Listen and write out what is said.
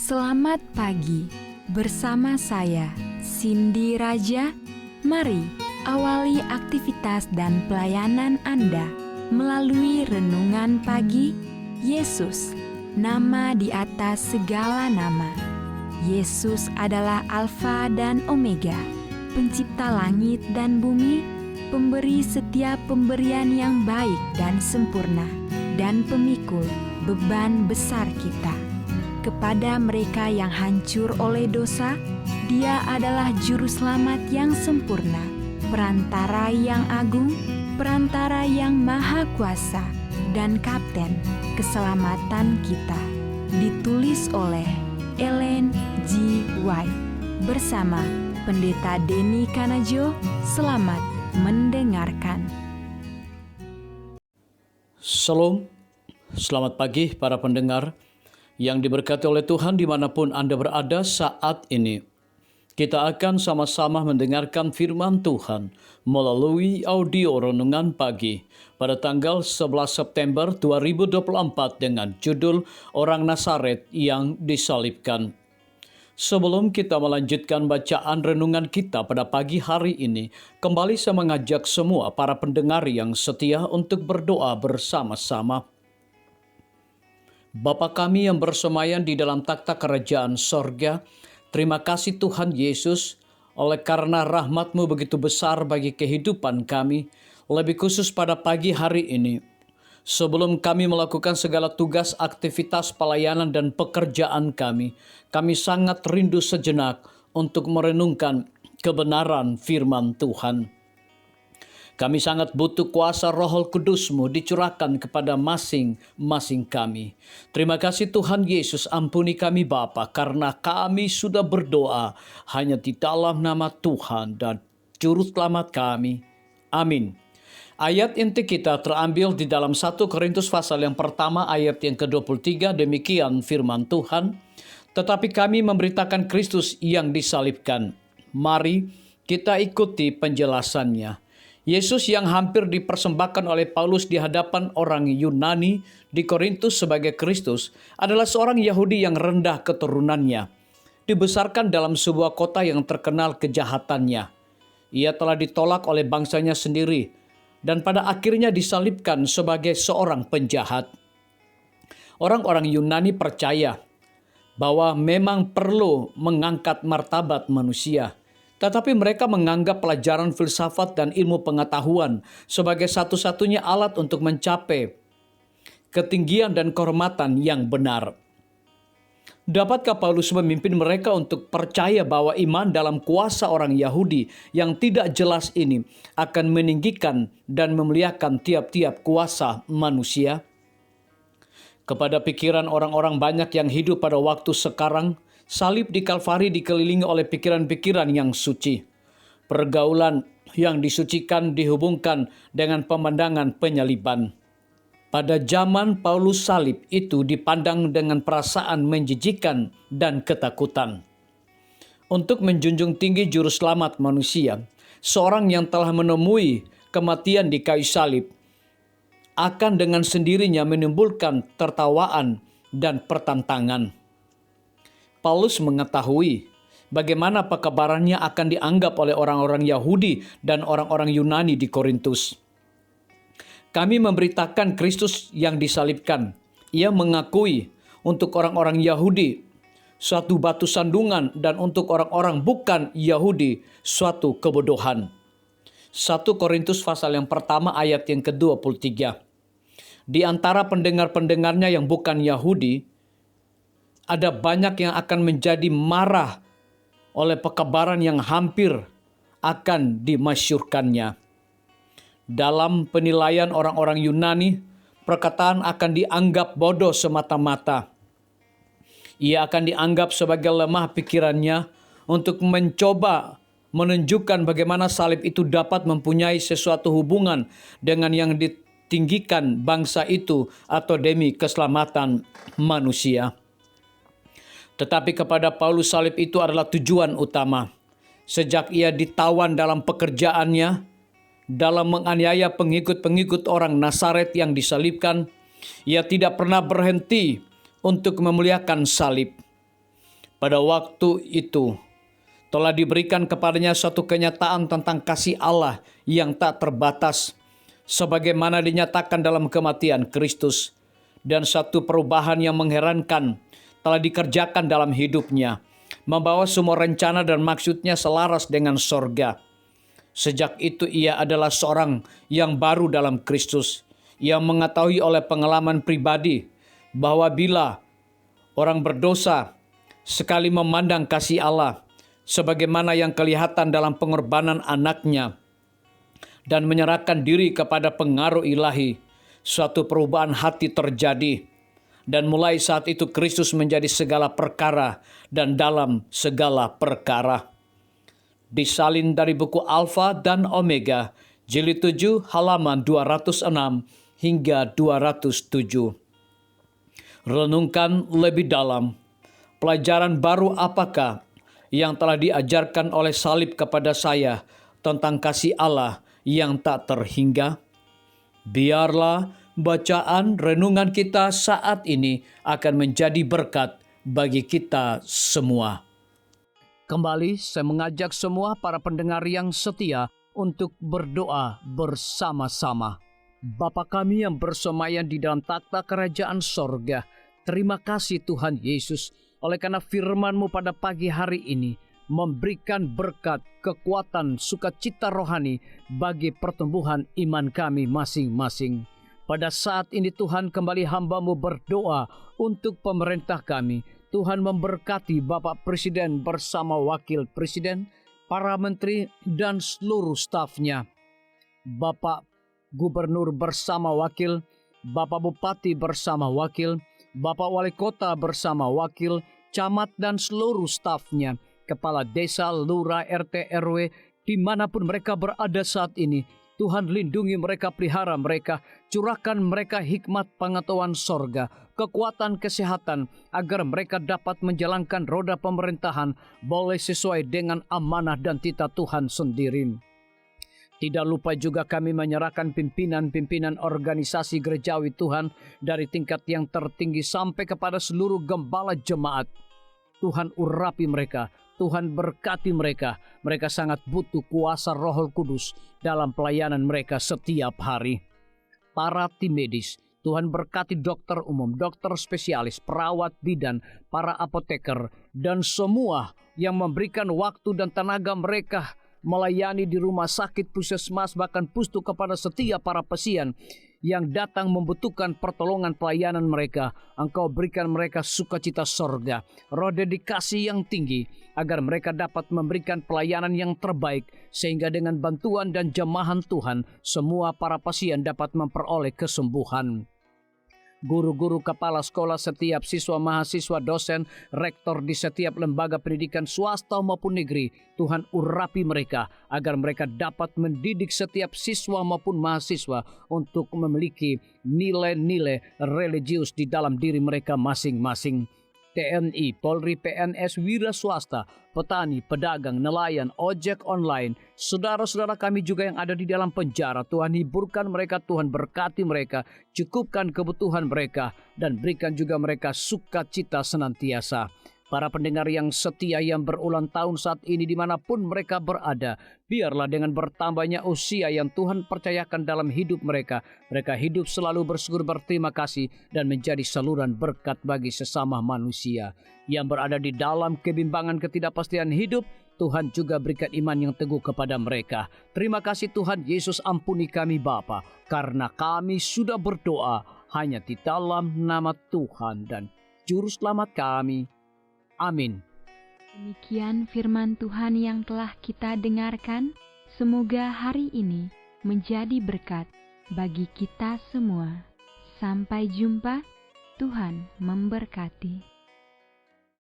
Selamat pagi, bersama saya Cindy Raja. Mari awali aktivitas dan pelayanan Anda melalui renungan pagi. Yesus, nama di atas segala nama. Yesus adalah Alfa dan Omega, pencipta langit dan bumi, pemberi setiap pemberian yang baik dan sempurna, dan pemikul beban besar kita. Kepada mereka yang hancur oleh dosa, Dia adalah juru selamat yang sempurna, perantara yang agung, perantara yang maha kuasa, dan kapten keselamatan kita. Ditulis oleh Ellen G. White bersama Pendeta Denny Kanajo. Selamat mendengarkan. Shalom, selamat pagi para pendengar yang diberkati oleh Tuhan dimanapun Anda berada saat ini. Kita akan sama-sama mendengarkan firman Tuhan melalui audio renungan pagi pada tanggal 11 September 2024 dengan judul Orang Nazaret yang Disalibkan. Sebelum kita melanjutkan bacaan renungan kita pada pagi hari ini, kembali saya mengajak semua para pendengar yang setia untuk berdoa bersama-sama. Bapa kami yang bersemayam di dalam takhta kerajaan sorga, terima kasih Tuhan Yesus, oleh karena rahmat-Mu begitu besar bagi kehidupan kami, lebih khusus pada pagi hari ini. Sebelum kami melakukan segala tugas, aktivitas, pelayanan, dan pekerjaan kami sangat rindu sejenak untuk merenungkan kebenaran firman Tuhan. Kami sangat butuh kuasa Roh Kudus-Mu dicurahkan kepada masing-masing kami. Terima kasih Tuhan Yesus, ampuni kami Bapa, karena kami sudah berdoa hanya di dalam nama Tuhan dan Juru Selamat kami. Amin. Ayat inti kita terambil di dalam 1 Korintus pasal yang pertama ayat yang ke-23, demikian firman Tuhan. Tetapi kami memberitakan Kristus yang disalibkan. Mari kita ikuti penjelasannya. Yesus yang hampir dipersembahkan oleh Paulus di hadapan orang Yunani di Korintus sebagai Kristus adalah seorang Yahudi yang rendah keturunannya. Dibesarkan dalam sebuah kota yang terkenal kejahatannya. Ia telah ditolak oleh bangsanya sendiri dan pada akhirnya disalibkan sebagai seorang penjahat. Orang-orang Yunani percaya bahwa memang perlu mengangkat martabat manusia. Tetapi mereka menganggap pelajaran filsafat dan ilmu pengetahuan sebagai satu-satunya alat untuk mencapai ketinggian dan kehormatan yang benar. Dapatkah Paulus memimpin mereka untuk percaya bahwa iman dalam kuasa orang Yahudi yang tidak jelas ini akan meninggikan dan memuliakan tiap-tiap kuasa manusia? Kepada pikiran orang-orang banyak yang hidup pada waktu sekarang, salib di Kalvari dikelilingi oleh pikiran-pikiran yang suci. Pergaulan yang disucikan dihubungkan dengan pemandangan penyaliban. Pada zaman Paulus, salib itu dipandang dengan perasaan menjijikan dan ketakutan. Untuk menjunjung tinggi juru selamat manusia, seorang yang telah menemui kematian di kayu salib akan dengan sendirinya menimbulkan tertawaan dan pertentangan. Paulus mengetahui bagaimana pekabarannya akan dianggap oleh orang-orang Yahudi dan orang-orang Yunani di Korintus. Kami memberitakan Kristus yang disalibkan. Ia mengakui untuk orang-orang Yahudi suatu batu sandungan dan untuk orang-orang bukan Yahudi suatu kebodohan. 1 Korintus pasal yang pertama ayat yang ke-23. Di antara pendengar-pendengarnya yang bukan Yahudi, ada banyak yang akan menjadi marah oleh pekabaran yang hampir akan dimasyurkannya. Dalam penilaian orang-orang Yunani, perkataan akan dianggap bodoh semata-mata. Ia akan dianggap sebagai lemah pikirannya untuk mencoba menunjukkan bagaimana salib itu dapat mempunyai sesuatu hubungan dengan yang ditinggikan bangsa itu atau demi keselamatan manusia. Tetapi kepada Paulus salib itu adalah tujuan utama. Sejak ia ditawan dalam pekerjaannya, dalam menganiaya pengikut-pengikut orang Nazaret yang disalibkan, ia tidak pernah berhenti untuk memuliakan salib. Pada waktu itu telah diberikan kepadanya suatu kenyataan tentang kasih Allah yang tak terbatas, sebagaimana dinyatakan dalam kematian Kristus, dan satu perubahan yang mengherankan telah dikerjakan dalam hidupnya, membawa semua rencana dan maksudnya selaras dengan sorga. Sejak itu ia adalah seorang yang baru dalam Kristus, yang mengetahui oleh pengalaman pribadi bahwa bila orang berdosa sekali memandang kasih Allah sebagaimana yang kelihatan dalam pengorbanan anaknya dan menyerahkan diri kepada pengaruh ilahi, suatu perubahan hati terjadi. Dan mulai saat itu Kristus menjadi segala perkara dan dalam segala perkara. Disalin dari buku Alfa dan Omega, jilid 7 halaman 206 hingga 207. Renungkan lebih dalam. Pelajaran baru apakah yang telah diajarkan oleh salib kepada saya tentang kasih Allah yang tak terhingga? Biarlah bacaan renungan kita saat ini akan menjadi berkat bagi kita semua. Kembali saya mengajak semua para pendengar yang setia untuk berdoa bersama-sama. Bapa kami yang bersemayam di dalam takhta kerajaan sorga, terima kasih Tuhan Yesus, oleh karena firman-Mu pada pagi hari ini memberikan berkat, kekuatan, sukacita rohani bagi pertumbuhan iman kami masing-masing. Pada saat ini Tuhan, kembali hamba-Mu berdoa untuk pemerintah kami. Tuhan memberkati Bapak Presiden bersama Wakil Presiden, para menteri dan seluruh stafnya. Bapak Gubernur bersama wakil, Bapak Bupati bersama wakil, Bapak Wali Kota bersama wakil, camat dan seluruh stafnya, kepala desa, lurah, RT, RW, dimanapun mereka berada saat ini. Tuhan lindungi mereka, pelihara mereka, curahkan mereka hikmat pengetahuan sorga, kekuatan kesehatan, agar mereka dapat menjalankan roda pemerintahan boleh sesuai dengan amanah dan titah Tuhan sendiri. Tidak lupa juga kami menyerahkan pimpinan-pimpinan organisasi gerejawi Tuhan dari tingkat yang tertinggi sampai kepada seluruh gembala jemaat. Tuhan urapi mereka, Tuhan berkati mereka. Mereka sangat butuh kuasa Roh Kudus dalam pelayanan mereka setiap hari. Para tim medis, Tuhan berkati dokter umum, dokter spesialis, perawat bidan, para apoteker, dan semua yang memberikan waktu dan tenaga mereka melayani di rumah sakit, puskesmas, bahkan pustu kepada setiap para pasien yang datang membutuhkan pertolongan pelayanan mereka. Engkau berikan mereka sukacita sorga, roh dedikasi yang tinggi, agar mereka dapat memberikan pelayanan yang terbaik, sehingga dengan bantuan dan jamahan Tuhan, semua para pasien dapat memperoleh kesembuhan. Guru-guru, kepala sekolah, setiap siswa, mahasiswa, dosen, rektor di setiap lembaga pendidikan swasta maupun negeri, Tuhan urapi mereka agar mereka dapat mendidik setiap siswa maupun mahasiswa untuk memiliki nilai-nilai religius di dalam diri mereka masing-masing. TNI, Polri, PNS, wira swasta, petani, pedagang, nelayan, ojek online, saudara-saudara kami juga yang ada di dalam penjara, Tuhan hiburkan mereka, Tuhan berkati mereka, cukupkan kebutuhan mereka, dan berikan juga mereka sukacita senantiasa. Para pendengar yang setia yang berulang tahun saat ini dimanapun mereka berada, biarlah dengan bertambahnya usia yang Tuhan percayakan dalam hidup mereka, mereka hidup selalu bersyukur, berterima kasih, dan menjadi saluran berkat bagi sesama manusia. Yang berada di dalam kebimbangan ketidakpastian hidup, Tuhan juga berikan iman yang teguh kepada mereka. Terima kasih Tuhan Yesus, ampuni kami Bapa, karena kami sudah berdoa hanya di dalam nama Tuhan dan Juru Selamat kami. Amin. Demikian firman Tuhan yang telah kita dengarkan. Semoga hari ini menjadi berkat bagi kita semua. Sampai jumpa. Tuhan memberkati.